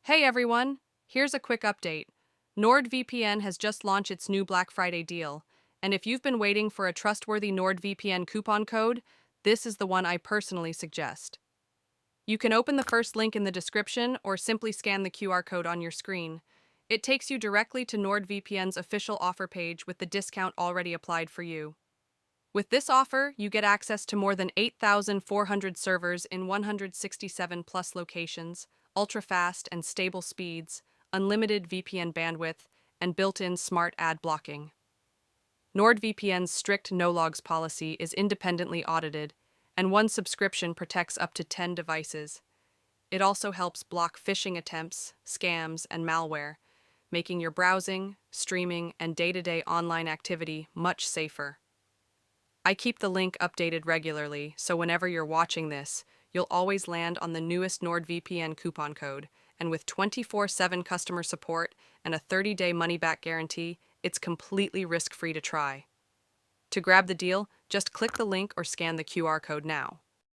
Hey everyone! Here's a quick update. NordVPN has just launched its new Black Friday deal, and if you've been waiting for a trustworthy NordVPN coupon code, this is the one I personally suggest. You can open the first link in the description or simply scan the QR code on your screen. It takes you directly to NordVPN's official offer page with the discount already applied for you. With this offer, you get access to more than 8,400 servers in 167 plus locations, ultra-fast and stable speeds, unlimited VPN bandwidth, and built-in smart ad blocking. NordVPN's strict no-logs policy is independently audited, and one subscription protects up to 10 devices. It also helps block phishing attempts, scams, and malware, making your browsing, streaming, and day-to-day online activity much safer. I keep the link updated regularly, so whenever you're watching this, you'll always land on the newest NordVPN coupon code, and with 24/7 customer support and a 30-day money-back guarantee, it's completely risk-free to try. To grab the deal, just click the link or scan the QR code now.